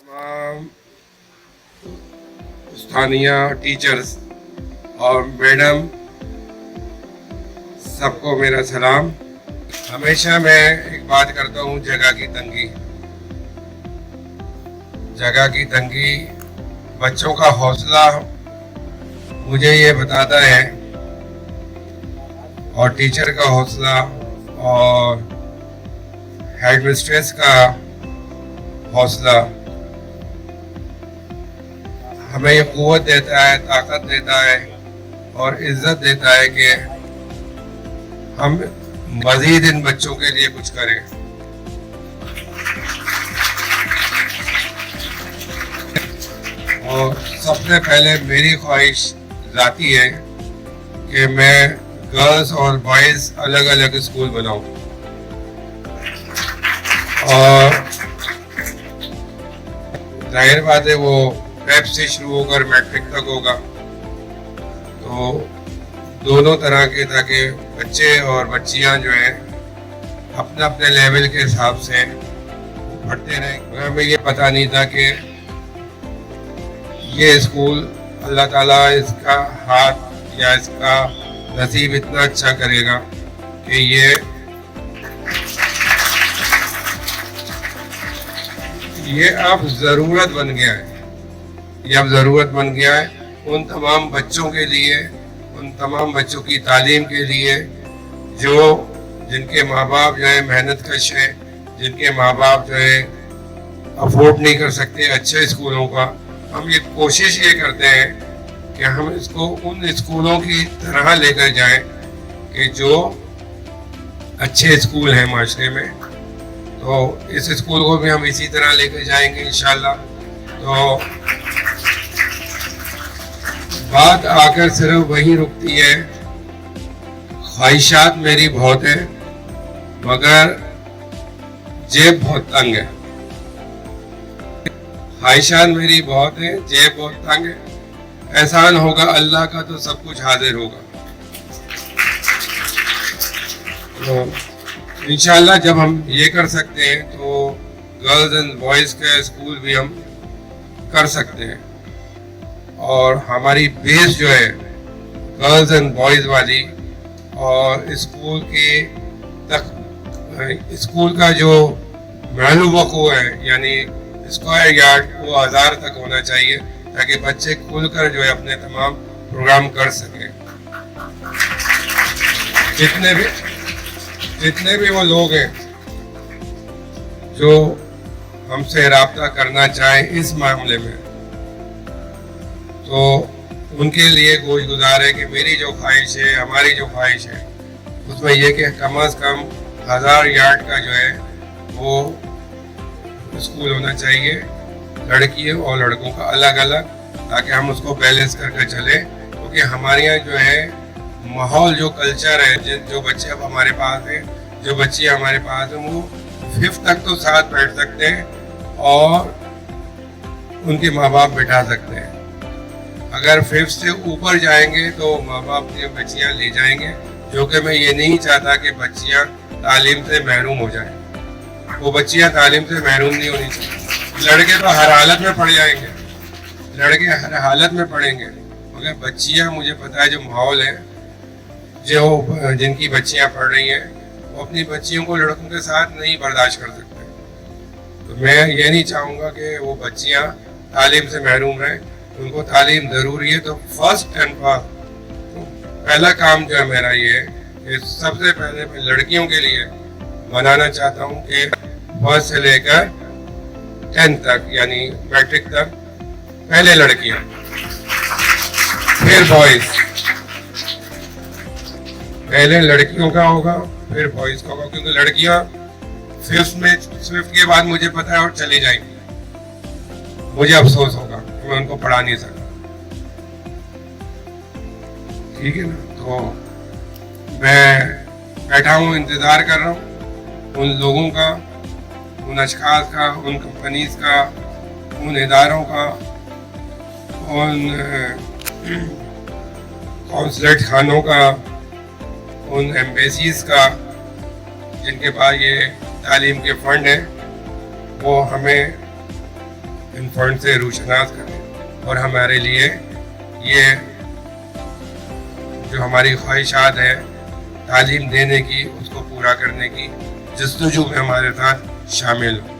तमाम स्थानीय टीचर्स और मैडम, सबको मेरा सलाम। हमेशा मैं एक बात करता हूँ, जगह की तंगी। जगह की तंगी बच्चों का हौसला मुझे ये बताता है, और टीचर का हौसला और हेड मिस्ट्रेस का हौसला हमें ये कुव्वत देता है, ताकत देता है और इज्जत देता है कि हम मजीद इन बच्चों के लिए कुछ करें। और सबसे पहले मेरी ख्वाहिश जाती है कि मैं गर्ल्स और बॉयज़ अलग अलग स्कूल बनाऊं, और जाहिर बात है वो प्रेप से शुरू होकर मैट्रिक तक होगा, तो दोनों तरह के, ताकि बच्चे और बच्चियां जो है अपने अपने लेवल के हिसाब से पढ़ते रहें। हमें ये पता नहीं था कि ये स्कूल अल्लाह ताला इसका हाथ या इसका नसीब इतना अच्छा करेगा कि ये अब ज़रूरत बन गया है। ये अब ज़रूरत बन गया है उन तमाम बच्चों के लिए, उन तमाम बच्चों की तालीम के लिए जिनके माँ बाप जो है मेहनत कश हैं, जिनके माँ बाप जो है अफोर्ड नहीं कर सकते अच्छे स्कूलों का। हम ये कोशिश ये करते हैं कि हम इसको उन स्कूलों की तरह लेकर जाएं कि जो अच्छे स्कूल हैं माशरे में, तो इस स्कूल को भी हम इसी तरह लेकर जाएंगे इंशाल्लाह। तो बात आकर सिर्फ वही रुकती है, ख्वाहिशात मेरी बहुत है मगर जेब बहुत तंग है। ख्वाहिशात मेरी बहुत है, जेब बहुत तंग है। एहसान होगा अल्लाह का तो सब कुछ हाजिर होगा। तो इंशाल्लाह जब हम ये कर सकते हैं तो गर्ल्स एंड बॉयज़ का स्कूल भी हम कर सकते हैं, और हमारी बेस जो है गर्ल्स एंड बॉयज़ वाली, और स्कूल का जो महलू वक़ू है यानी स्क्वायर यार्ड वो 1000 तक होना चाहिए, ताकि बच्चे खुलकर जो है अपने तमाम प्रोग्राम कर सकें। जितने भी वो लोग हैं जो हमसे राब्ता करना चाहें इस मामले में, तो उनके लिए गुज़ार है कि मेरी जो ख्वाहिश है, हमारी जो ख्वाहिश है, उसमें यह कि कम अज़ कम 1000 यार्ड का जो है वो स्कूल होना चाहिए, लड़कियों और लड़कों का अलग अलग, ताकि हम उसको बैलेंस करके चले। क्योंकि हमारे यहाँ जो है माहौल, जो कल्चर है, जो बच्चे अब हमारे पास हैं, जो बच्चे हमारे पास हैं, वो 5th तक तो साथ बैठ सकते हैं और उनके माँ बाप बैठा सकते हैं। अगर 5th से ऊपर जाएंगे तो माँ बाप की बच्चियाँ ले जाएंगे, जो कि मैं ये नहीं चाहता कि बच्चियाँ तालीम से महरूम हो जाएं। वो बच्चियाँ तालीम से महरूम नहीं होनी चाहिए। लड़के तो हर हालत में पढ़ जाएंगे, लड़के हर हालत में पढ़ेंगे, मगर बच्चियाँ, मुझे पता है जो माहौल है, जो जिनकी बच्चियाँ पढ़ रही हैं, वो अपनी बच्चियों को लड़कों के साथ नहीं बर्दाश्त कर सकते। तो मैं ये नहीं चाहूँगा कि वो बच्चियाँ तालीम से महरूम रहें। उनको तालीम ज़रूरी है। तो फर्स्ट एंड पहला काम जो है मेरा ये है कि सबसे पहले मैं लड़कियों के लिए बनाना चाहता हूँ कि 1st से लेकर 10th तक यानी मैट्रिक तक पहले लड़कियाँ, फिर बॉयज़। पहले लड़कियों का होगा फिर बॉयज़ का होगा, क्योंकि लड़कियाँ 5th के बाद मुझे पता है और चली जाएंगी। मुझे अफसोस होगा कि मैं उनको पढ़ा नहीं सका। ठीक है ना? तो मैं बैठा हूँ, इंतज़ार कर रहा हूँ उन लोगों का, उन अशख़ास का, उन कंपनीज़ का, उन इदारों का, उन कौंसलेट खानों का, उन एम्बेसीज़ का, जिनके पास ये तालीम के फ़ंड हैं, वो हमें इन फंड से रोशनास करें और हमारे लिए ये जो हमारी ख्वाहिशात है तालीम देने की, उसको पूरा करने की जस्तजू में हमारे साथ शामिल हो।